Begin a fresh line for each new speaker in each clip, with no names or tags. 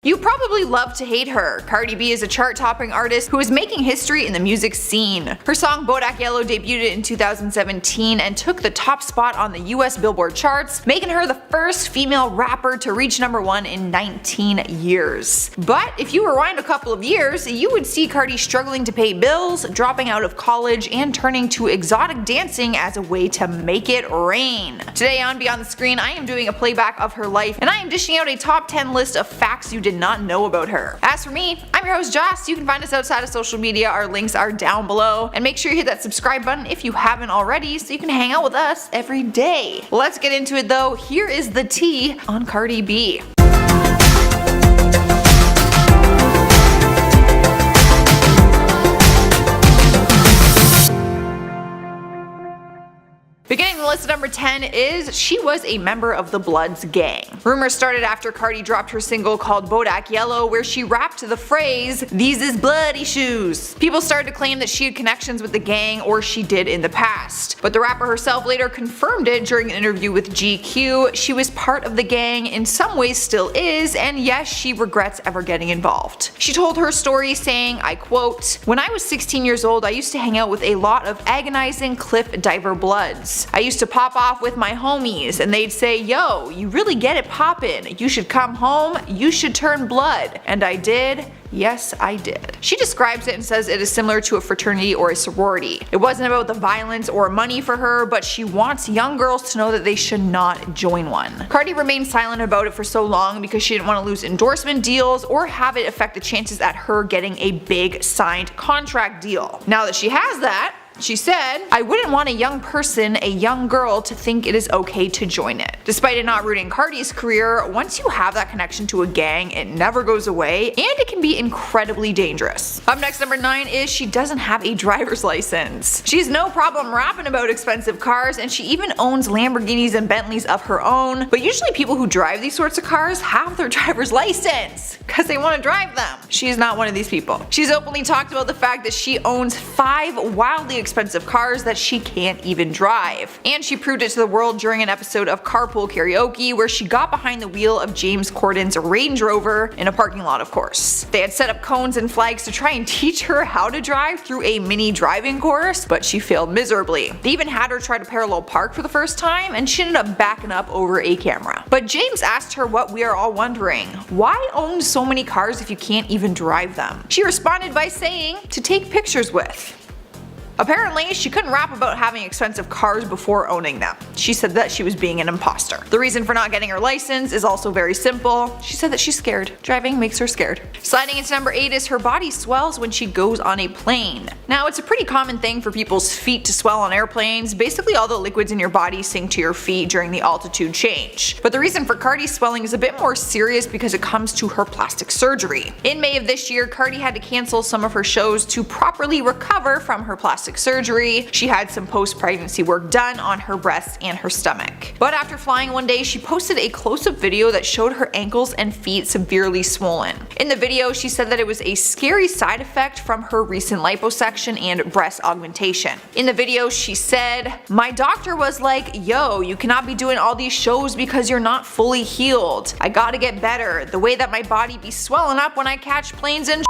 You probably love to hate her. Cardi B is a chart-topping artist who is making history in the music scene. Her song Bodak Yellow debuted in 2017 and took the top spot on the US Billboard charts, making her the first female rapper to reach #1 in 19 years. But if you rewind a couple of years, you would see Cardi struggling to pay bills, dropping out of college, and turning to exotic dancing as a way to make it rain. Today on Beyond the Screen, I am doing a playback of her life, and I am dishing out a top 10 list of facts you did not know about her. As for me, I'm your host Joss. You can find us outside of social media. Our links are down below, and make sure you hit that subscribe button if you haven't already so you can hang out with us every day. Let's get into it though. Here is the tea on Cardi B. Beginning the list at number 10 is she was a member of the Bloods gang. Rumors started after Cardi dropped her single called Bodak Yellow, where she rapped the phrase, "These is bloody shoes." People started to claim that she had connections with the gang, or she did in the past. But the rapper herself later confirmed it during an interview with GQ. She was part of the gang, in some ways still is, and yes, she regrets ever getting involved. She told her story saying, I quote, "When I was 16 years old, I used to hang out with a lot of agonizing cliff diver bloods. I used to pop off with my homies and they'd say, yo, you really get it poppin', you should come home, you should turn blood. And I did. Yes, I did." She describes it and says it is similar to a fraternity or a sorority. It wasn't about the violence or money for her, but she wants young girls to know that they should not join one. Cardi remained silent about it for so long because she didn't want to lose endorsement deals or have it affect the chances at her getting a big signed contract deal. Now that she has that, she said, "I wouldn't want a young person, a young girl, to think it is okay to join it." Despite it not rooting Cardi's career, once you have that connection to a gang, it never goes away, and it can be incredibly dangerous. Up next, number 9 is she doesn't have a driver's license. She has no problem rapping about expensive cars, and she even owns Lamborghinis and Bentleys of her own, but usually people who drive these sorts of cars have their driver's license because they want to drive them. She is not one of these people. She's openly talked about the fact that she owns 5 wildly expensive cars that she can't even drive. And she proved it to the world during an episode of Carpool Karaoke where she got behind the wheel of James Corden's Range Rover in a parking lot, of course. They had set up cones and flags to try and teach her how to drive through a mini driving course, but she failed miserably. They even had her try to parallel park for the first time, and she ended up backing up over a camera. But James asked her what we are all wondering: why own so many cars if you can't even drive them? She responded by saying, "To take pictures with." Apparently, she couldn't rap about having expensive cars before owning them. She said that she was being an imposter. The reason for not getting her license is also very simple. She said that she's scared. Driving makes her scared. Sliding into number 8 is her body swells when she goes on a plane. Now, it's a pretty common thing for people's feet to swell on airplanes. Basically, all the liquids in your body sink to your feet during the altitude change. But the reason for Cardi's swelling is a bit more serious because it comes to her plastic surgery. In May of this year, Cardi had to cancel some of her shows to properly recover from her plastic surgery. She had some post-pregnancy work done on her breasts and her stomach. But after flying one day, she posted a close-up video that showed her ankles and feet severely swollen. In the video, she said that it was a scary side effect from her recent liposuction and breast augmentation. In the video, she said, "My doctor was like, yo, you cannot be doing all these shows because you're not fully healed. I gotta get better. The way that my body be swelling up when I catch planes and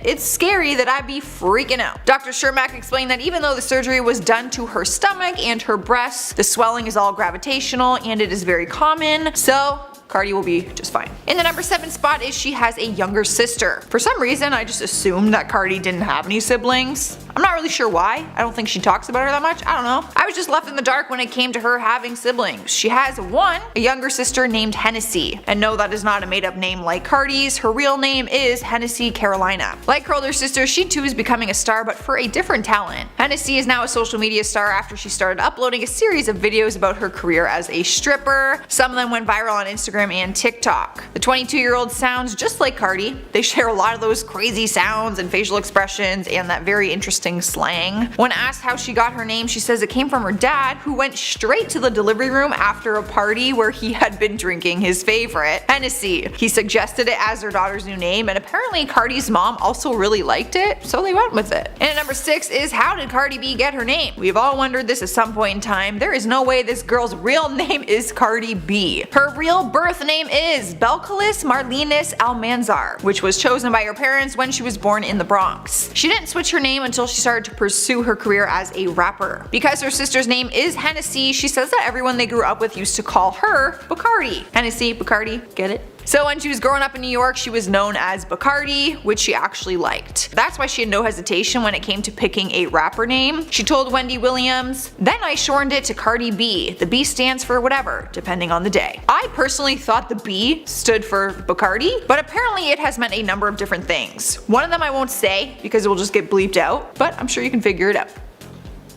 it's scary that I'd be freaking out." Dr. Shermack explained that even though the surgery was done to her stomach and her breasts, the swelling is all gravitational and it is very common, so Cardi will be just fine. In the number 7 spot is she has a younger sister. For some reason, I just assumed that Cardi didn't have any siblings. I'm not really sure why. I don't think she talks about her that much. I don't know. I was just left in the dark when it came to her having siblings. She has a younger sister named Hennessy. And no, that is not a made up name like Cardi's. Her real name is Hennessy Carolina. Like her older sister, she too is becoming a star, but for a different talent. Hennessy is now a social media star after she started uploading a series of videos about her career as a stripper. Some of them went viral on Instagram and TikTok. The 22-year-old sounds just like Cardi. They share a lot of those crazy sounds and facial expressions and that very interesting slang. When asked how she got her name, she says it came from her dad, who went straight to the delivery room after a party where he had been drinking his favorite, Hennessy. He suggested it as their daughter's new name, and apparently Cardi's mom also really liked it, so they went with it. And at number 6 is, how did Cardi B get her name? We've all wondered this at some point in time. There is no way this girl's real name is Cardi B. Her real birth birth name is Belcalis Marlenis Almanzar, which was chosen by her parents when she was born in the Bronx. She didn't switch her name until she started to pursue her career as a rapper. Because her sister's name is Hennessy, she says that everyone they grew up with used to call her Bacardi. Hennessy, Bacardi, get it? So when she was growing up in New York, she was known as Bacardi, which she actually liked. That's why she had no hesitation when it came to picking a rapper name. She told Wendy Williams, "Then I shortened it to Cardi B. The B stands for whatever, depending on the day." I personally thought the B stood for Bacardi, but apparently it has meant a number of different things. One of them I won't say because it will just get bleeped out, but I'm sure you can figure it out.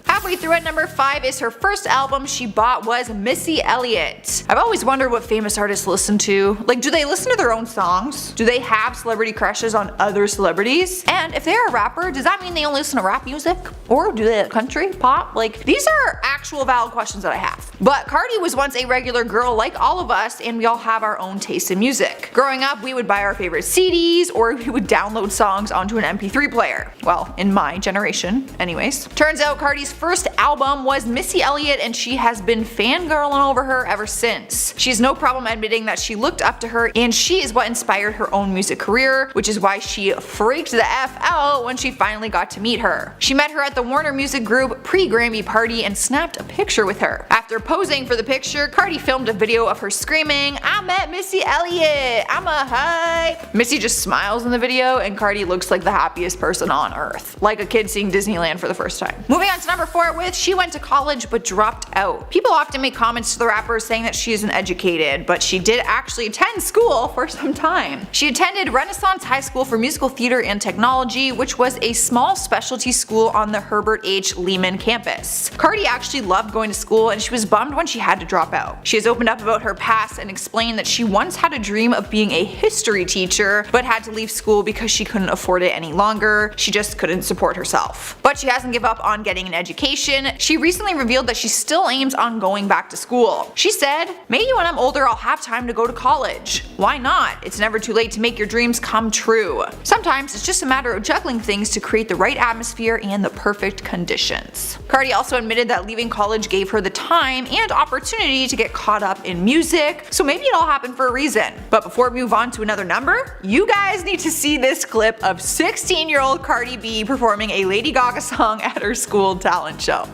Halfway through at number 5 is her first album she bought was Missy Elliott. I've always wondered what famous artists listen to. Like, do they listen to their own songs? Do they have celebrity crushes on other celebrities? And if they're a rapper, does that mean they only listen to rap music? Or do they country, pop? Like, these are actual valid questions that I have. But Cardi was once a regular girl like all of us, and we all have our own taste in music. Growing up, we would buy our favorite CDs, or we would download songs onto an MP3 player. Well, in my generation, anyways. Turns out Cardi's first album was Missy Elliott, and she has been fangirling over her ever since. She has no problem admitting that she looked up to her, and she is what inspired her own music career, which is why she freaked the F out when she finally got to meet her. She met her at the Warner Music Group pre-Grammy party and snapped a picture with her. After posing for the picture, Cardi filmed a video of her screaming, "I met Missy Elliott, I'm a hype." Missy just smiles in the video, and Cardi looks like the happiest person on earth. Like a kid seeing Disneyland for the first time. Moving on to number 4 with she went to college but dropped out. People often make comments to the rapper saying that she isn't educated, but she did actually attend school for some time. She attended Renaissance High School for Musical Theater and Technology, which was a small specialty school on the Herbert H. Lehman campus. Cardi actually loved going to school, and she was bummed when she had to drop out. She has opened up about her past and explained that she once had a dream of being a history teacher, but had to leave school because she couldn't afford it any longer. She just couldn't support herself. But she hasn't given up on getting an education. She recently revealed that she still aims on going back to school. She said, "Maybe when I'm older I'll have time to go to college. Why not? It's never too late to make your dreams come true. Sometimes it's just a matter of juggling things to create the right atmosphere and the perfect conditions." Cardi also admitted that leaving college gave her the time and opportunity to get caught up in music, so maybe it all happened for a reason. But before we move on to another number, you guys need to see this clip of 16-year-old Cardi B performing a Lady Gaga song at her school talent show.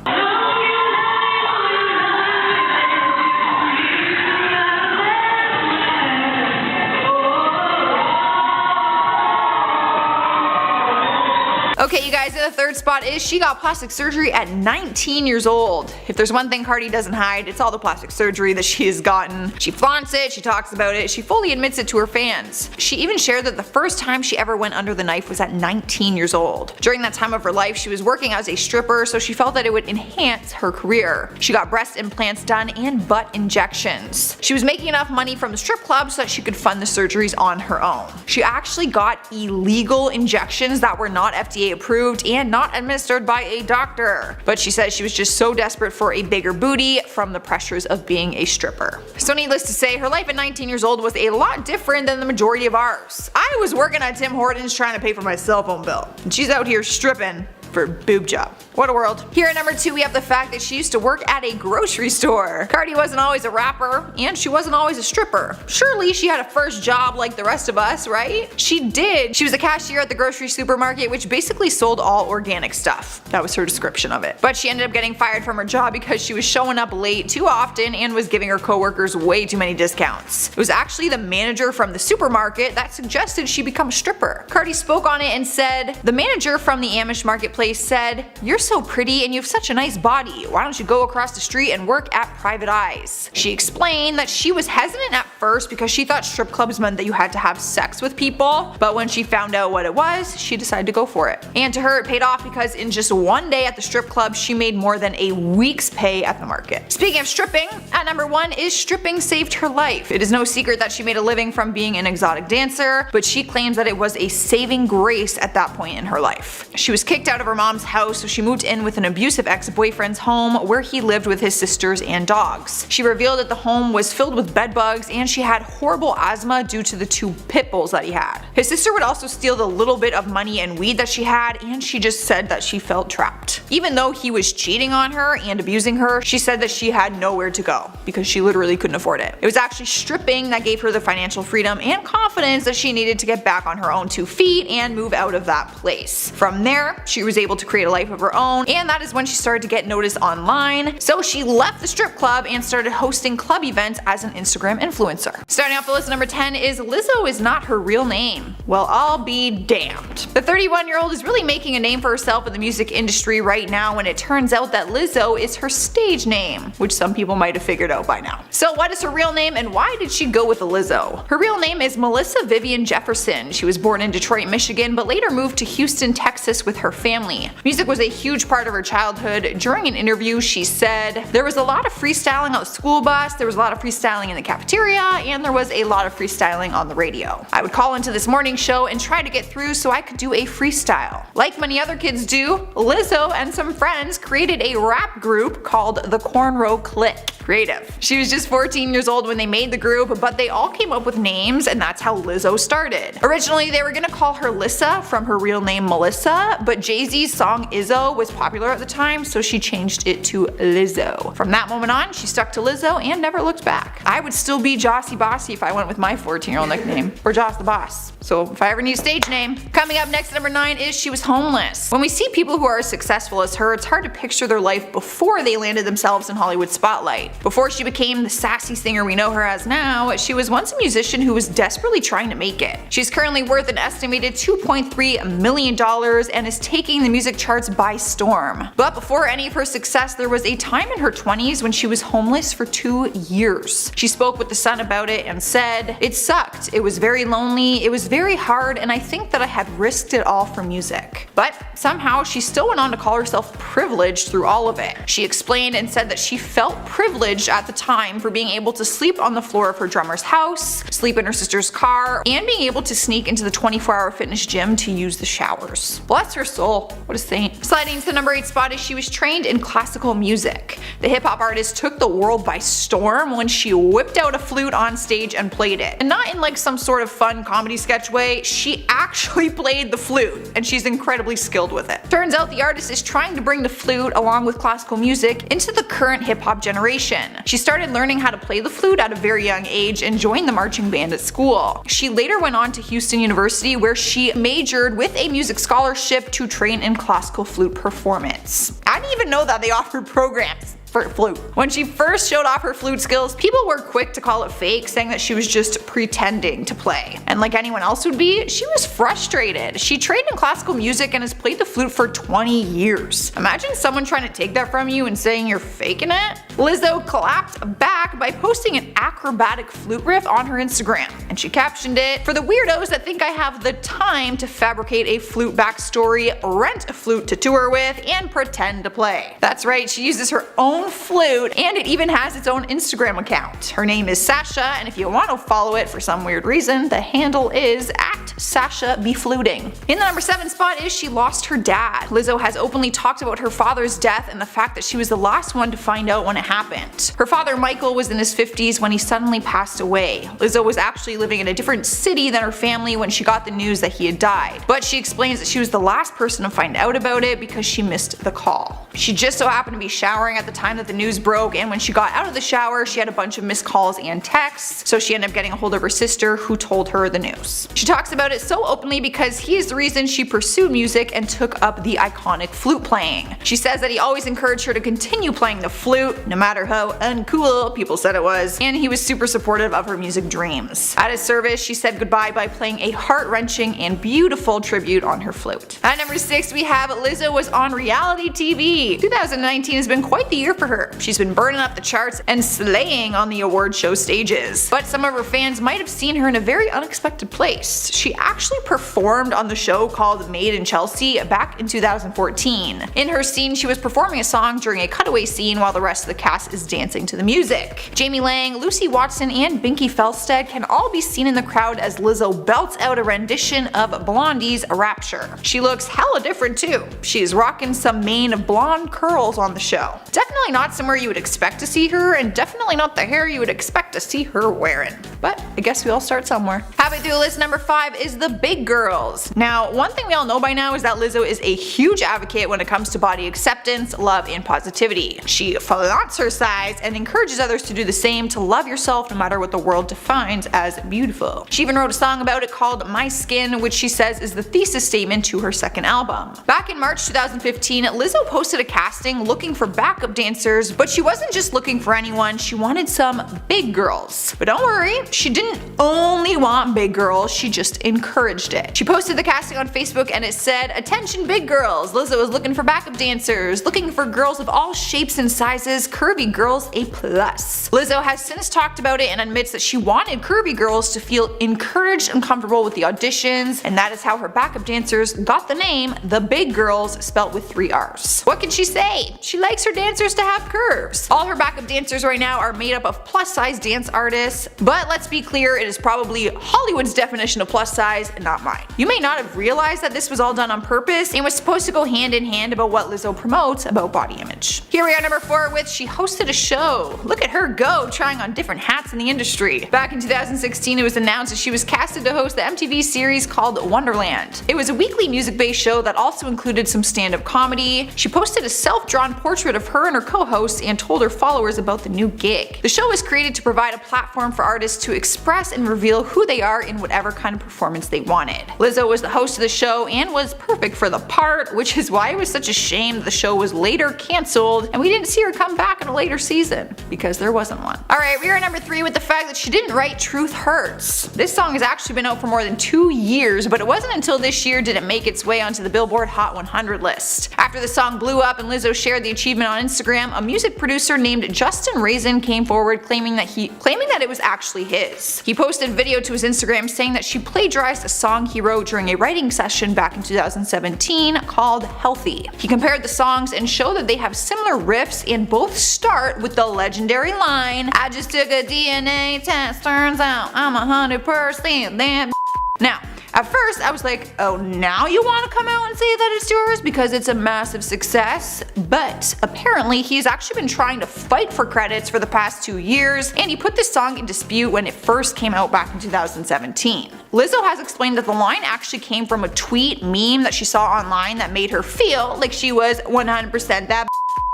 Okay, you guys, the third spot is she got plastic surgery at 19 years old. If there's one thing Cardi doesn't hide, it's all the plastic surgery that she has gotten. She flaunts it, she talks about it, she fully admits it to her fans. She even shared that the first time she ever went under the knife was at 19 years old. During that time of her life, she was working as a stripper, so she felt that it would enhance her career. She got breast implants done and butt injections. She was making enough money from the strip club so that she could fund the surgeries on her own. She actually got illegal injections that were not FDA approved and not administered by a doctor. But she says she was just so desperate for a bigger booty from the pressures of being a stripper. So needless to say, her life at 19 years old was a lot different than the majority of ours. I was working at Tim Hortons trying to pay for my cell phone bill, and she's out here stripping for a boob job. What a world. Here at number 2 we have the fact that she used to work at a grocery store. Cardi wasn't always a rapper, and she wasn't always a stripper. Surely she had a first job like the rest of us, right? She did. She was a cashier at the grocery supermarket, which basically sold all organic stuff. That was her description of it. But she ended up getting fired from her job because she was showing up late too often and was giving her coworkers way too many discounts. It was actually the manager from the supermarket that suggested she become a stripper. Cardi spoke on it and said, "The manager from the Amish marketplace said, 'You're so pretty and you have such a nice body. Why don't you go across the street and work at Private Eyes?'" She explained that she was hesitant at first because she thought strip clubs meant that you had to have sex with people, but when she found out what it was, she decided to go for it. And to her it paid off because in just one day at the strip club she made more than a week's pay at the market. Speaking of stripping, at number 1 is stripping saved her life. It is no secret that she made a living from being an exotic dancer, but she claims that it was a saving grace at that point in her life. She was kicked out of her mom's house, so she moved in with an abusive ex-boyfriend's home where he lived with his sisters and dogs. She revealed that the home was filled with bed bugs and she had horrible asthma due to the 2 pit bulls that he had. His sister would also steal the little bit of money and weed that she had, and she just said that she felt trapped. Even though he was cheating on her and abusing her, she said that she had nowhere to go because she literally couldn't afford it. It was actually stripping that gave her the financial freedom and confidence that she needed to get back on her own 2 feet and move out of that place. From there, she was able to create a life of her own, and that is when she started to get noticed online. So she left the strip club and started hosting club events as an Instagram influencer. Starting off the list, number 10 is Lizzo is not her real name. Well, I'll be damned. The 31-year-old is really making a name for herself in the music industry right now when it turns out that Lizzo is her stage name, which some people might have figured out by now. So what is her real name and why did she go with Lizzo? Her real name is Melissa Vivian Jefferson. She was born in Detroit, Michigan, but later moved to Houston, Texas with her family. Music was a huge part of her childhood. During an interview, she said, "There was a lot of freestyling on the school bus, there was a lot of freestyling in the cafeteria, and there was a lot of freestyling on the radio. I would call into this morning show and try to get through so I could do a freestyle." Like many other kids do, Lizzo and some friends created a rap group called the Cornrow Clique. Creative. She was just 14 years old when they made the group, but they all came up with names, and that's how Lizzo started. Originally, they were gonna call her Lissa from her real name Melissa, but Jay-Z's song Izzo was popular at the time, so she changed it to Lizzo. From that moment on, she stuck to Lizzo and never looked back. I would still be Jossie Bossy if I went with my 14-year-old nickname, or Joss the Boss. So if I ever need a stage name. Coming up next at number 9 is she was homeless. When we see people who are as successful as her, it's hard to picture their life before they landed themselves in Hollywood spotlight. Before she became the sassy singer we know her as now, she was once a musician who was desperately trying to make it. She's currently worth an estimated $2.3 million and is taking the music charts by storm. But before any of her success, there was a time in her 20s when she was homeless for 2 years. She spoke with The Sun about it and said, "It sucked. It was very lonely, it was very hard, and I think that I had risked it all for music." But somehow she still went on to call herself privileged through all of it. She explained and said that she felt privileged at the time for being able to sleep on the floor of her drummer's house, sleep in her sister's car, and being able to sneak into the 24-hour fitness gym to use the showers. Bless her soul. What a saint. Sliding to the number 8 spot is she was trained in classical music. The hip-hop artist took the world by storm when she whipped out a flute on stage and played it. And not in like some sort of fun comedy sketch way, she actually played the flute, and she's incredibly skilled with it. Turns out the artist is trying to bring the flute along with classical music into the current hip-hop generation. She started learning how to play the flute at a very young age and joined the marching band at school. She later went on to Houston University where she majored with a music scholarship to train in classical flute performance. I didn't even know that they offered programs for flute. When she first showed off her flute skills, people were quick to call it fake, saying that she was just pretending to play. And like anyone else would be, she was frustrated. She trained in classical music and has played the flute for 20 years. Imagine someone trying to take that from you and saying you're faking it. Lizzo clapped back by posting an acrobatic flute riff on her Instagram, and she captioned it, "For the weirdos that think I have the time to fabricate a flute backstory, rent a flute to tour with, and pretend to play." That's right, she uses her own flute, and it even has its own Instagram account. Her name is Sasha, and if you want to follow it for some weird reason, the handle is @SashaBeFluting. In the number 7 spot is she lost her dad. Lizzo has openly talked about her father's death and the fact that she was the last one to find out when it happened. Her father Michael was in his 50s when he suddenly passed away. Lizzo was actually living in a different city than her family when she got the news that he had died, but she explains that she was the last person to find out about it because she missed the call. She just so happened to be showering at the time that the news broke, and when she got out of the shower she had a bunch of missed calls and texts, so she ended up getting a hold of her sister who told her the news. She talks about it so openly because he is the reason she pursued music and took up the iconic flute playing. She says that he always encouraged her to continue playing the flute, no matter how uncool people said it was, and he was super supportive of her music dreams. At his service, she said goodbye by playing a heart-wrenching and beautiful tribute on her flute. At number 6 we have Lizzo was on reality TV. agree. 2019 has been quite the year for her. She's been burning up the charts and slaying on the award show stages. But some of her fans might have seen her in a very unexpected place. She actually performed on the show called Made in Chelsea back in 2014. In her scene, she was performing a song during a cutaway scene while the rest of the cast is dancing to the music. Jamie Lang, Lucy Watson, and Binky Felstead can all be seen in the crowd as Lizzo belts out a rendition of Blondie's Rapture. She looks hella different too. She's rocking some mane of blonde curls on the show. Definitely not somewhere you would expect to see her, and definitely not the hair you would expect to see her wearing. But I guess we all start somewhere. Halfway through list number 5 is the big girls. Now, one thing we all know by now is that Lizzo is a huge advocate when it comes to body acceptance, love, and positivity. She flaunts her size and encourages others to do the same, to love yourself no matter what the world defines as beautiful. She even wrote a song about it called My Skin, which she says is the thesis statement to her second album. Back in March 2015, Lizzo posted a casting looking for backup dancers, but she wasn't just looking for anyone, she wanted some big girls. But don't worry, she didn't only want big girls, she just encouraged it. She posted the casting on Facebook and it said, "Attention big girls, Lizzo is looking for backup dancers, looking for girls of all shapes and sizes, curvy girls a plus." Lizzo has since talked about it and admits that she wanted curvy girls to feel encouraged and comfortable with the auditions, and that is how her backup dancers got the name The Big Girls, spelt with 3 R's. What can she say? She likes her dancers to have curves. All her backup dancers right now are made up of plus size dance artists, but let's be clear, it is probably Hollywood's definition of plus size and not mine. You may not have realized that this was all done on purpose and was supposed to go hand in hand about what Lizzo promotes about body image. Here we are number 4 with she hosted a show. Look at her go, trying on different hats in the industry. Back in 2016, it was announced that she was casted to host the MTV series called Wonderland. It was a weekly music-based show that also included some stand-up comedy. She posted a self-drawn portrait of her and her co-hosts and told her followers about the new gig. The show was created to provide a platform for artists to express and reveal who they are in whatever kind of performance they wanted. Lizzo was the host of the show and was perfect for the part, which is why it was such a shame that the show was later cancelled and we didn't see her come back in a later season, because there wasn't one. Alright, we are number 3 with the fact that she didn't write Truth Hurts. This song has actually been out for more than 2 years, but it wasn't until this year did it make its way onto the Billboard Hot 100 list. After the song blew up and Lizzo shared the achievement on Instagram, a music producer named Justin Raisin came forward claiming that it was actually his. He posted a video to his Instagram saying that she plagiarized a song he wrote during a writing session back in 2017 called Healthy. He compared the songs and showed that they have similar riffs and both start with the legendary line, "I just took a DNA test, turns out I'm 100% that." Now, at first I was like, oh, now you want to come out and say that it's yours because it's a massive success? But apparently he's actually been trying to fight for credits for the past 2 years, and he put this song in dispute when it first came out back in 2017. Lizzo has explained that the line actually came from a tweet meme that she saw online that made her feel like she was 100% that.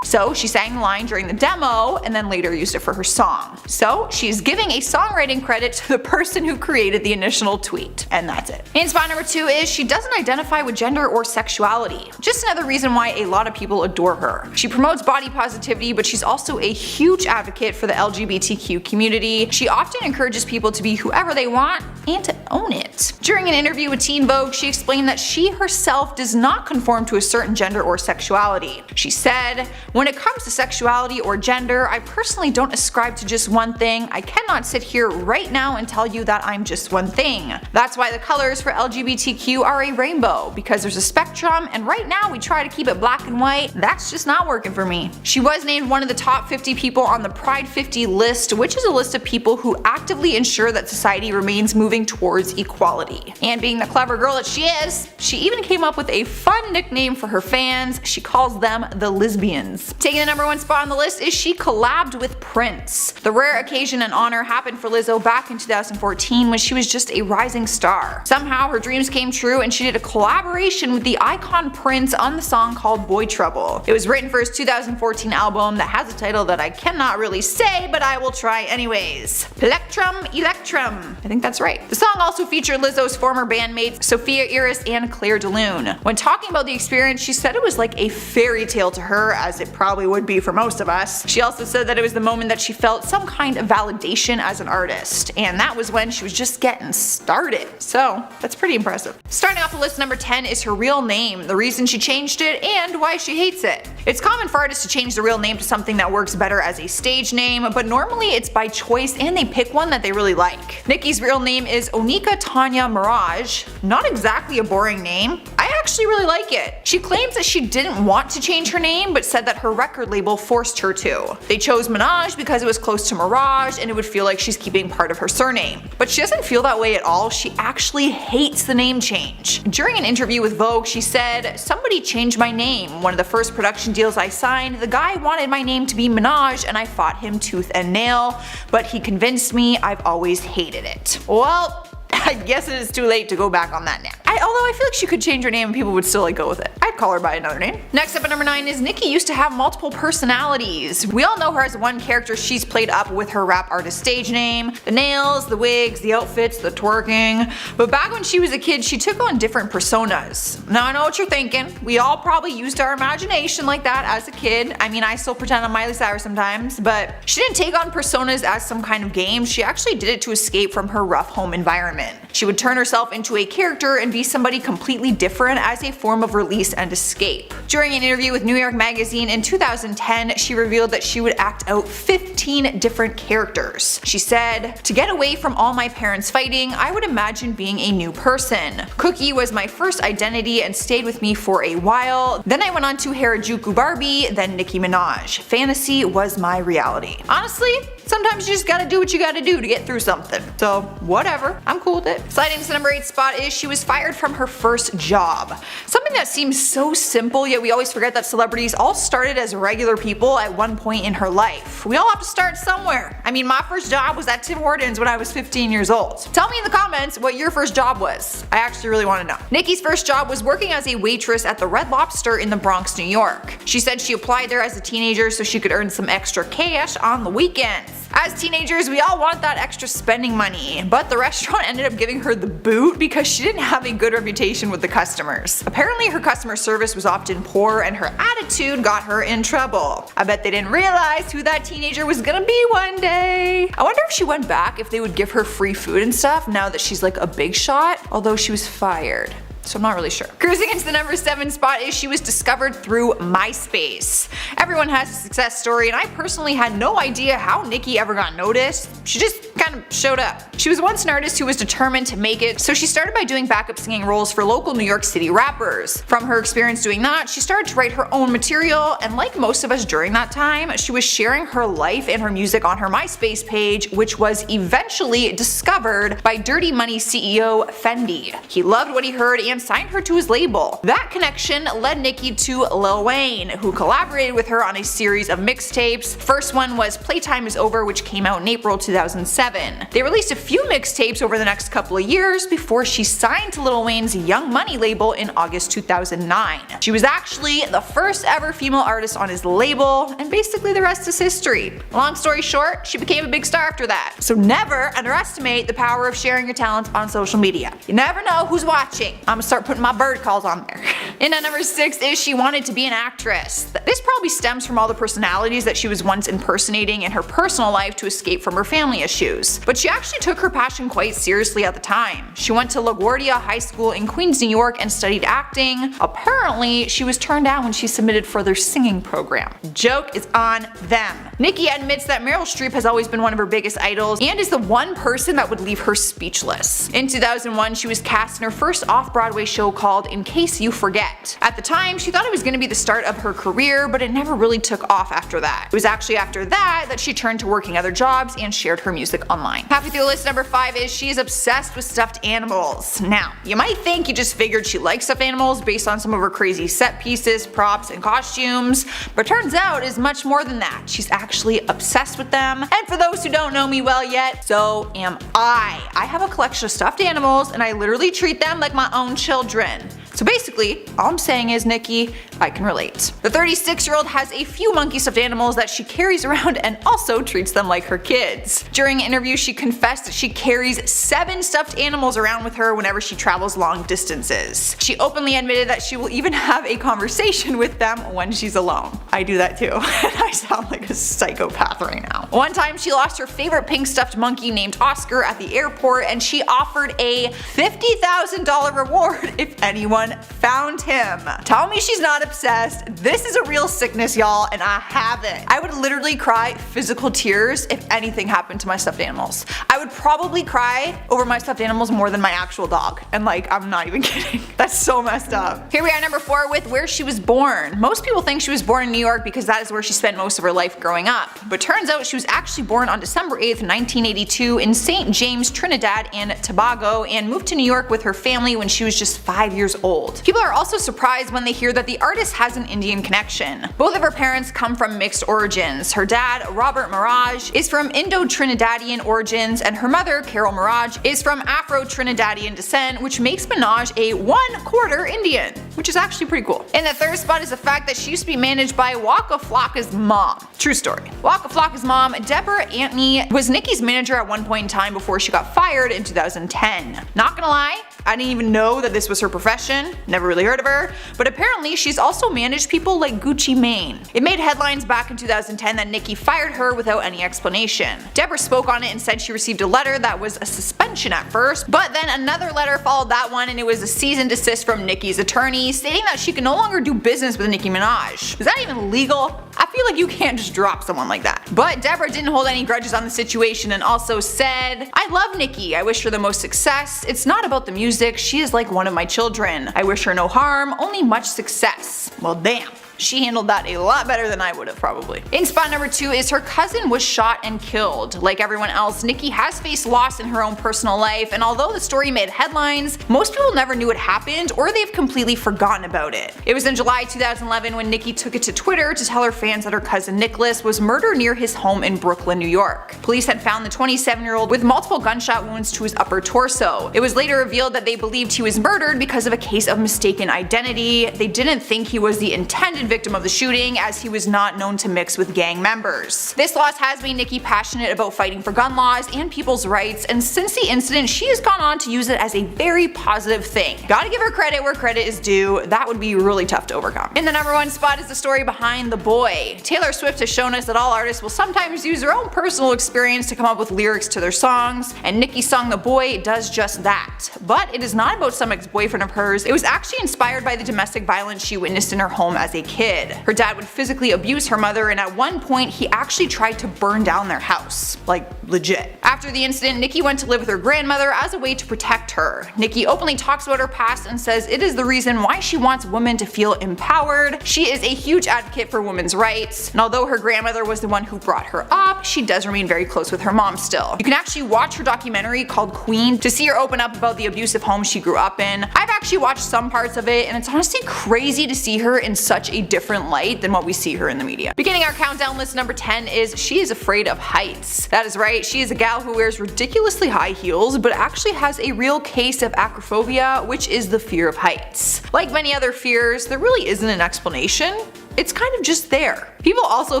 So she sang the line during the demo and then later used it for her song. So she's giving a songwriting credit to the person who created the initial tweet. And that's it. And spot number 2 is she doesn't identify with gender or sexuality. Just another reason why a lot of people adore her. She promotes body positivity, but she's also a huge advocate for the LGBTQ community. She often encourages people to be whoever they want and to own it. During an interview with Teen Vogue, she explained that she herself does not conform to a certain gender or sexuality. She said, "When it comes to sexuality or gender, I personally don't ascribe to just one thing. I cannot sit here right now and tell you that I'm just one thing. That's why the colors for LGBTQ are a rainbow, because there's a spectrum, and right now we try to keep it black and white. That's just not working for me." She was named one of the top 50 people on the Pride 50 list, which is a list of people who actively ensure that society remains moving towards equality. And being the clever girl that she is, she even came up with a fun nickname for her fans. She calls them the Lesbians. Taking the number 1 spot on the list is she collabed with Prince. The rare occasion and honor happened for Lizzo back in 2014 when she was just a rising star. Somehow her dreams came true and she did a collaboration with the icon Prince on the song called Boy Trouble. It was written for his 2014 album that has a title that I cannot really say, but I will try anyways. Plectrum Electrum. I think that's right. right. The song also featured Lizzo's former bandmates Sophia Iris and Claire DeLune. When talking about the experience, she said it was like a fairy tale to her, as it probably would be for most of us. She also said that it was the moment that she felt some kind of validation as an artist, and that was when she was just getting started. So that's pretty impressive. Starting off with list number 10 is her real name, the reason she changed it, and why she hates it. It's common for artists to change the real name to something that works better as a stage name, but normally it's by choice and they pick one that they really like. Nicki's real name is Onika Tanya Mirage. Not exactly a boring name. I actually really like it. She claims that she didn't want to change her name, but said that her record label forced her to. They chose Minaj because it was close to Mirage and it would feel like she's keeping part of her surname. But she doesn't feel that way at all. She actually hates the name change. During an interview with Vogue, she said, "Somebody changed my name. One of the first production deals I signed, the guy wanted my name to be Minaj and I fought him tooth and nail, but he convinced me. I've always hated it." Well, I guess it is too late to go back on that now. Although I feel like she could change her name and people would still go with it. I'd call her by another name. Next up at number 9 is Nicki used to have multiple personalities. We all know her as one character she's played up with her rap artist stage name. The nails, the wigs, the outfits, the twerking. But back when she was a kid, she took on different personas. Now I know what you're thinking. We all probably used our imagination like that as a kid. I mean, I still pretend I'm Miley Cyrus sometimes, but she didn't take on personas as some kind of game. She actually did it to escape from her rough home environment. She would turn herself into a character and be somebody completely different as a form of release and escape. During an interview with New York Magazine in 2010, she revealed that she would act out 15 different characters. She said, "To get away from all my parents fighting, I would imagine being a new person. Cookie was my first identity and stayed with me for a while. Then I went on to Harajuku Barbie, then Nicki Minaj. Fantasy was my reality." Honestly, sometimes you just gotta do what you gotta do to get through something. So whatever, I'm cool with it. Sliding to the number 8 spot is she was fired from her first job. Something that seems so simple, yet we always forget that celebrities all started as regular people at one point in her life. We all have to start somewhere. I mean, my first job was at Tim Hortons when I was 15 years old. Tell me in the comments what your first job was. I actually really want to know. Nicki's first job was working as a waitress at the Red Lobster in the Bronx, New York. She said she applied there as a teenager so she could earn some extra cash on the weekends. As teenagers, we all want that extra spending money, but the restaurant ended up giving her the boot because she didn't have a good reputation with the customers. Apparently her customer service was often poor and her attitude got her in trouble. I bet they didn't realize who that teenager was gonna be one day. I wonder if she went back if they would give her free food and stuff now that she's like a big shot, although she was fired. So I'm not really sure. Cruising into the number 7 spot is she was discovered through MySpace. Everyone has a success story and I personally had no idea how Nicki ever got noticed. She just kind of showed up. She was once an artist who was determined to make it, so she started by doing backup singing roles for local New York City rappers. From her experience doing that, she started to write her own material, and like most of us during that time, she was sharing her life and her music on her MySpace page, which was eventually discovered by Dirty Money CEO Fendi. He loved what he heard and signed her to his label. That connection led Nicki to Lil Wayne, who collaborated with her on a series of mixtapes. First one was Playtime Is Over, which came out in April 2007. They released a few mixtapes over the next couple of years before she signed to Lil Wayne's Young Money label in August 2009. She was actually the first ever female artist on his label, and basically the rest is history. Long story short, she became a big star after that. So never underestimate the power of sharing your talents on social media. You never know who's watching. I'm gonna start putting my bird calls on there. And at number 6 is she wanted to be an actress. This probably stems from all the personalities that she was once impersonating in her personal life to escape from her family issues. But she actually took her passion quite seriously at the time. She went to LaGuardia High School in Queens, New York and studied acting. Apparently, she was turned down when she submitted for their singing program. Joke is on them. Nicki admits that Meryl Streep has always been one of her biggest idols and is the one person that would leave her speechless. In 2001, she was cast in her first off-Broadway show called In Case You Forget. At the time, she thought it was going to be the start of her career, but it never really took off after that. It was actually after that she turned to working other jobs and shared her music online. Halfway through list number 5 is she is obsessed with stuffed animals. Now, you might think you just figured she likes stuffed animals based on some of her crazy set pieces, props, and costumes, but turns out it's much more than that. She's actually obsessed with them, and for those who don't know me well yet, so am I. I have a collection of stuffed animals and I literally treat them like my own children. So basically, all I'm saying is, Nikki, I can relate. The 36-year-old has a few monkey stuffed animals that she carries around and also treats them like her kids. During an interview, she confessed that she carries 7 stuffed animals around with her whenever she travels long distances. She openly admitted that she will even have a conversation with them when she's alone. I do that too. I sound like a psychopath right now. One time she lost her favorite pink stuffed monkey named Oscar at the airport, and she offered a $50,000 reward if anyone found him. Tell me she's not obsessed. This is a real sickness, y'all, and I have it. I would literally cry physical tears if anything happened to my stuffed animals. I would probably cry over my stuffed animals more than my actual dog. And like, I'm not even kidding. That's so messed up. Here we are, number 4, with where she was born. Most people think she was born in New York because that is where she spent most of her life growing up. But turns out she was actually born on December 8th, 1982 in St. James, Trinidad and Tobago, and moved to New York with her family when she was just 5 years old. People are also surprised when they hear that the artist has an Indian connection. Both of her parents come from mixed origins. Her dad, Robert Mirage, is from Indo-Trinidadian origins, and her mother, Carol Mirage, is from Afro-Trinidadian descent, which makes Minaj a 1/4 Indian, which is actually pretty cool. In the third spot is the fact that she used to be managed by Waka Flocka's mom. True story. Waka Flocka's mom, Deborah Antony, was Nicki's manager at one point in time before she got fired in 2010. Not gonna lie, I didn't even know that this was her profession, never really heard of her, but apparently she's also managed people like Gucci Mane. It made headlines back in 2010 that Nicki fired her without any explanation. Deborah spoke on it and said she received a letter that was a suspension at first, but then another letter followed that one, and it was a cease and desist from Nicki's attorney stating that she can no longer do business with Nicki Minaj. Is that even legal? I feel like you can't just drop someone like that. But Deborah didn't hold any grudges on the situation and also said, "I love Nicki. I wish her the most success. It's not about the music. She is like one of my children. I wish her no harm, only much success." Well, damn. She handled that a lot better than I would have probably. In spot number 2 is her cousin was shot and killed. Like everyone else, Nicki has faced loss in her own personal life, and although the story made headlines, most people never knew it happened or they've completely forgotten about it. It was in July 2011 when Nicki took it to Twitter to tell her fans that her cousin Nicholas was murdered near his home in Brooklyn, New York. Police had found the 27-year-old with multiple gunshot wounds to his upper torso. It was later revealed that they believed he was murdered because of a case of mistaken identity. They didn't think he was the intended victim of the shooting, as he was not known to mix with gang members. This loss has made Nicki passionate about fighting for gun laws and people's rights, and since the incident she has gone on to use it as a very positive thing. Gotta give her credit where credit is due. That would be really tough to overcome. In the number 1 spot is the story behind The Boy. Taylor Swift has shown us that all artists will sometimes use their own personal experience to come up with lyrics to their songs, and Nicki's song The Boy does just that. But it is not about some ex-boyfriend of hers. It was actually inspired by the domestic violence she witnessed in her home as a kid. Her dad would physically abuse her mother, and at one point he actually tried to burn down their house. Like, legit. After the incident, Nicki went to live with her grandmother as a way to protect her. Nicki openly talks about her past and says it is the reason why she wants women to feel empowered. She is a huge advocate for women's rights, and although her grandmother was the one who brought her up, she does remain very close with her mom still. You can actually watch her documentary called Queen to see her open up about the abusive home she grew up in. I've actually watched some parts of it, and it's honestly crazy to see her in such a different light than what we see her in the media. Beginning our countdown list, number 10 is she is afraid of heights. That is right, she is a gal who wears ridiculously high heels but actually has a real case of acrophobia, which is the fear of heights. Like many other fears, there really isn't an explanation. It's kind of just there. People also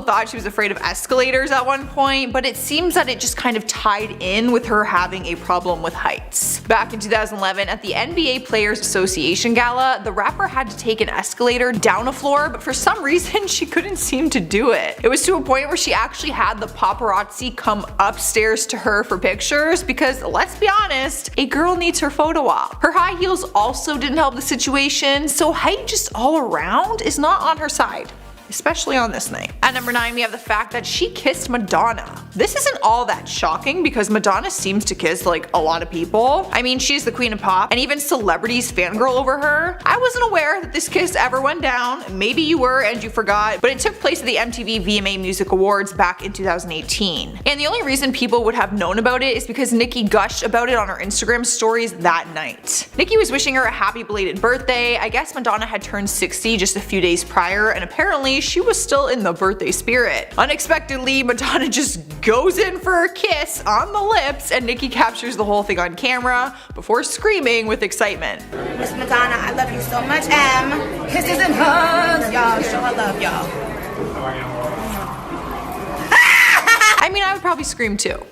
thought she was afraid of escalators at one point, but it seems that it just kind of tied in with her having a problem with heights. Back in 2011 at the NBA Players Association Gala, the rapper had to take an escalator down a floor, but for some reason she couldn't seem to do it. It was to a point where she actually had the paparazzi come upstairs to her for pictures because, let's be honest, a girl needs her photo op. Her high heels also didn't help the situation, so height just all around is not on her side. Especially on this night. At number 9 we have the fact that she kissed Madonna. This isn't all that shocking because Madonna seems to kiss like a lot of people. I mean, she's the queen of pop and even celebrities fangirl over her. I wasn't aware that this kiss ever went down. Maybe you were and you forgot, but it took place at the MTV VMA Music Awards back in 2018. And the only reason people would have known about it is because Nicki gushed about it on her Instagram stories that night. Nicki was wishing her a happy belated birthday. I guess Madonna had turned 60 just a few days prior, and apparently apparently she was still in the birthday spirit. Unexpectedly, Madonna just goes in for a kiss on the lips and Nicki captures the whole thing on camera before screaming with excitement.
Miss Madonna, I love you so much. Kisses and hugs, y'all. Show I love y'all.
I mean, I would probably scream too.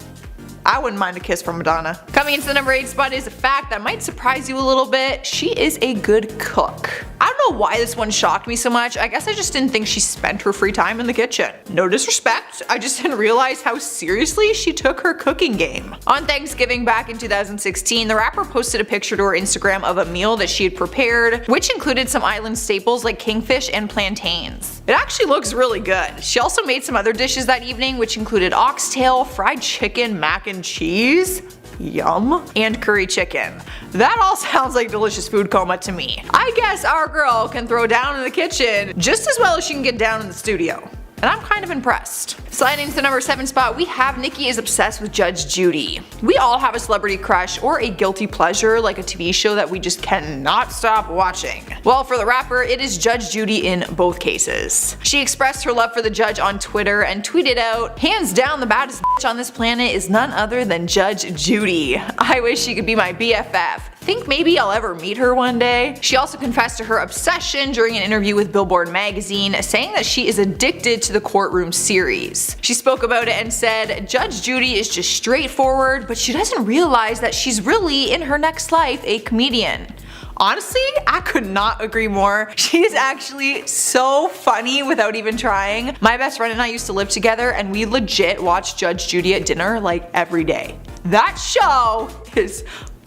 I wouldn't mind a kiss from Madonna. Coming into the number 8 spot is a fact that might surprise you a little bit. She is a good cook. I don't know why this one shocked me so much. I guess I just didn't think she spent her free time in the kitchen. No disrespect, I just didn't realize how seriously she took her cooking game. On Thanksgiving back in 2016, the rapper posted a picture to her Instagram of a meal that she had prepared, which included some island staples like kingfish and plantains. It actually looks really good. She also made some other dishes that evening, which included oxtail, fried chicken, mac and cheese, yum, and curry chicken. That all sounds like delicious food coma to me. I guess our girl can throw down in the kitchen just as well as she can get down in the studio. And I'm kind of impressed. Sliding into the number 7 spot, we have Nicki is obsessed with Judge Judy. We all have a celebrity crush or a guilty pleasure like a TV show that we just cannot stop watching. Well, for the rapper, it is Judge Judy in both cases. She expressed her love for the judge on Twitter and tweeted out, "Hands down the baddest bitch on this planet is none other than Judge Judy. I wish she could be my BFF. Think maybe I'll ever meet her one day." She also confessed to her obsession during an interview with Billboard magazine, saying that she is addicted to the courtroom series. She spoke about it and said, "Judge Judy is just straightforward, but she doesn't realize that she's really, in her next life, a comedian." Honestly, I could not agree more. She is actually so funny without even trying. My best friend and I used to live together and we legit watched Judge Judy at dinner like every day. That show is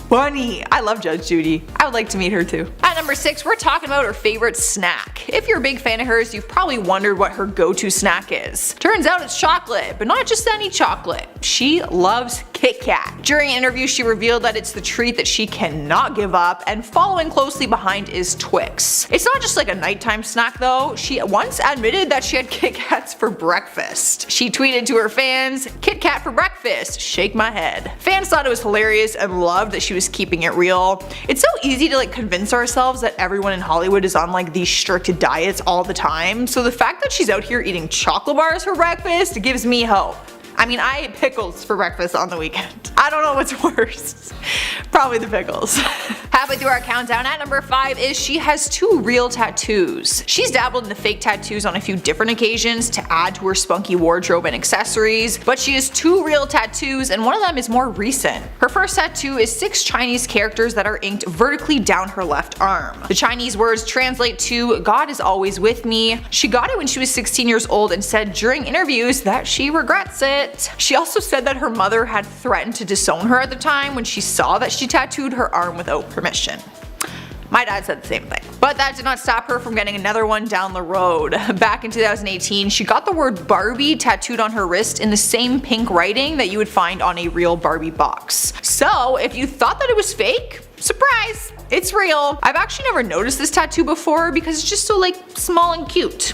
funny. I love Judge Judy. I would like to meet her too. At number 6, we're talking about her favorite snack. If you're a big fan of hers, you've probably wondered what her go-to snack is. Turns out it's chocolate, but not just any chocolate. She loves Kit Kat. During an interview, she revealed that it's the treat that she cannot give up, and following closely behind is Twix. It's not just like a nighttime snack though. She once admitted that she had Kit Kats for breakfast. She tweeted to her fans, "Kit Kat for breakfast, shake my head." Fans thought it was hilarious and loved that she was keeping it real. It's so easy to convince ourselves that everyone in Hollywood is on these strict diets all the time, so the fact that she's out here eating chocolate bars for breakfast gives me hope. I mean, I ate pickles for breakfast on the weekend. I don't know what's worse. Probably the pickles. Halfway through our countdown, at number 5 is she has 2 real tattoos. She's dabbled in the fake tattoos on a few different occasions to add to her spunky wardrobe and accessories, but she has 2 real tattoos and one of them is more recent. Her first tattoo is 6 Chinese characters that are inked vertically down her left arm. The Chinese words translate to "God is always with me." She got it when she was 16 years old and said during interviews that she regrets it. She also said that her mother had threatened to disown her at the time when she saw that she tattooed her arm without permission. My dad said the same thing. But that did not stop her from getting another one down the road. Back in 2018, she got the word Barbie tattooed on her wrist in the same pink writing that you would find on a real Barbie box. So if you thought that it was fake, surprise! It's real. I've actually never noticed this tattoo before because it's just so small and cute.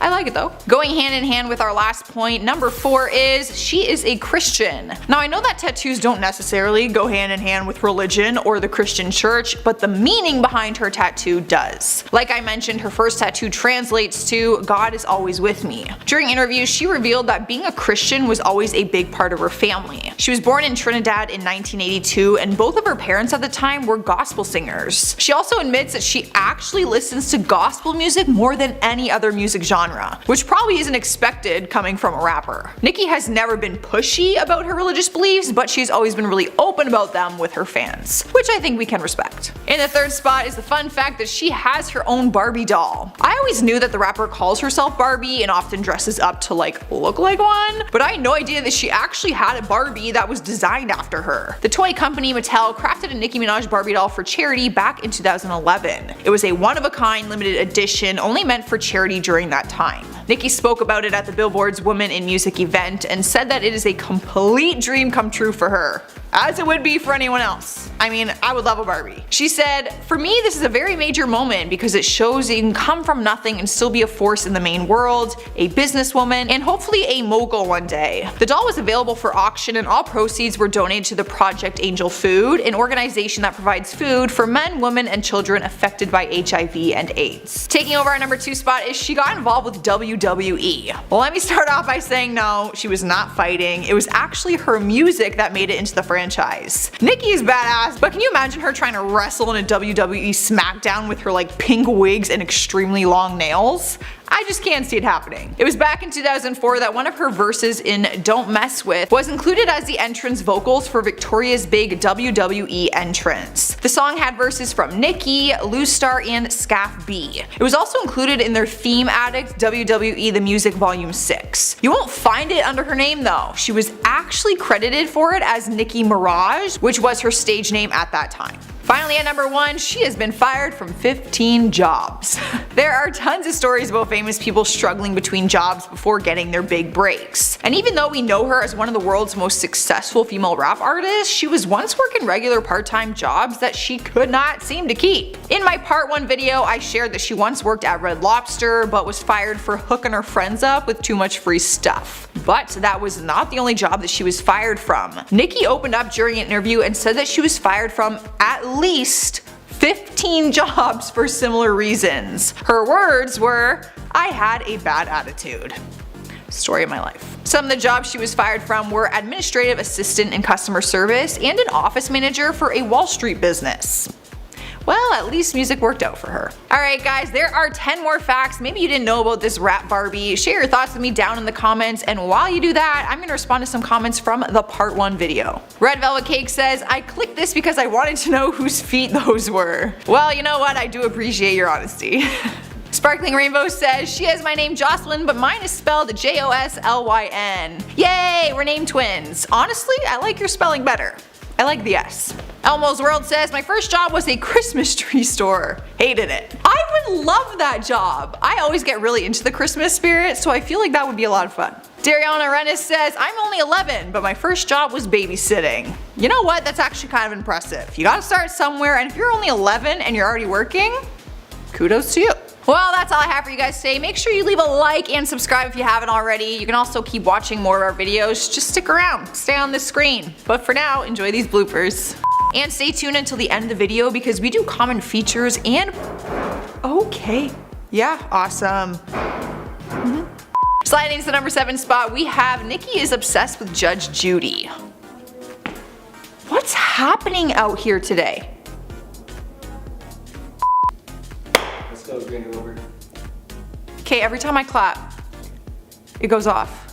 I like it though. Going hand in hand with our last point, number 4 is she is a Christian. Now I know that tattoos don't necessarily go hand in hand with religion or the Christian church, but the meaning behind her tattoo does. Like I mentioned, her first tattoo translates to "God is always with me." During interviews, she revealed that being a Christian was always a big part of her family. She was born in Trinidad in 1982 and both of her parents at the time were gospel singers. She also admits that she actually listens to gospel music more than any other music genre, which probably isn't expected coming from a rapper. Nicki has never been pushy about her religious beliefs, but she's always been really open about them with her fans, which I think we can respect. In the 3rd spot is the fun fact that she has her own Barbie doll. I always knew that the rapper calls herself Barbie and often dresses up to look like one, but I had no idea that she actually had a Barbie that was designed after her. The toy company Mattel crafted a Nicki Minaj Barbie doll for charity back in 2011. It was a one-of-a-kind limited edition only meant for charity during that time. Nicki spoke about it at the Billboard's Women in Music event and said that it is a complete dream come true for her, as it would be for anyone else. I mean, I would love a Barbie. She said, "For me, this is a very major moment because it shows that you can come from nothing and still be a force in the main world, a businesswoman, and hopefully a mogul one day." The doll was available for auction and all proceeds were donated to the Project Angel Food, an organization that provides food for men, women, and children affected by HIV and AIDS. Taking over our number 2 spot is she got involved with WWE. Well, let me start off by saying no, she was not fighting. It was actually her music that made it into the franchise. Nikki is badass, but can you imagine her trying to wrestle in a WWE SmackDown with her like pink wigs and extremely long nails? I just can't see it happening. It was back in 2004 that one of her verses in Don't Mess With was included as the entrance vocals for Victoria's big WWE entrance. The song had verses from Nikki, Lou Star, and Scaff B. It was also included in their Theme Addict WWE The Music Volume 6. You won't find it under her name though. She was actually credited for it as Nikki Mirage, which was her stage name at that time. Finally, at number 1, she has been fired from 15 jobs. There are tons of stories about famous people struggling between jobs before getting their big breaks. And even though we know her as one of the world's most successful female rap artists, she was once working regular part-time jobs that she could not seem to keep. In my part 1 video, I shared that she once worked at Red Lobster but was fired for hooking her friends up with too much free stuff. But that was not the only job that she was fired from. Nikki opened up during an interview and said that she was fired from at least 15 jobs for similar reasons. Her words were, "I had a bad attitude." Story of my life. Some of the jobs she was fired from were administrative assistant in customer service and an office manager for a Wall Street business. Well, at least music worked out for her. Alright guys, there are 10 more facts maybe you didn't know about this rap Barbie. Share your thoughts with me down in the comments, and while you do that, I'm gonna respond to some comments from the part 1 video. Red Velvet Cake says, "I clicked this because I wanted to know whose feet those were." Well, you know what, I do appreciate your honesty. Sparkling Rainbow says, "She has my name Jocelyn, but mine is spelled Joslyn. Yay, we're named twins. Honestly, I like your spelling better. I like the S." Elmo's World says, "My first job was a Christmas tree store. Hated it." I would love that job. I always get really into the Christmas spirit, so I feel like that would be a lot of fun. Dariana Rennis says, "I'm only 11, but my first job was babysitting." You know what? That's actually kind of impressive. You gotta start somewhere, and if you're only 11 and you're already working, kudos to you. Well, that's all I have for you guys today. Make sure you leave a like and subscribe if you haven't already. You can also keep watching more of our videos. Just stick around, stay on the screen. But for now, enjoy these bloopers. And stay tuned until the end of the video because we do common features and... Okay. Yeah, awesome. Sliding to the number 7 spot, we have Nikki is obsessed with Judge Judy. What's happening out here today? Okay, every time I clap, it goes off.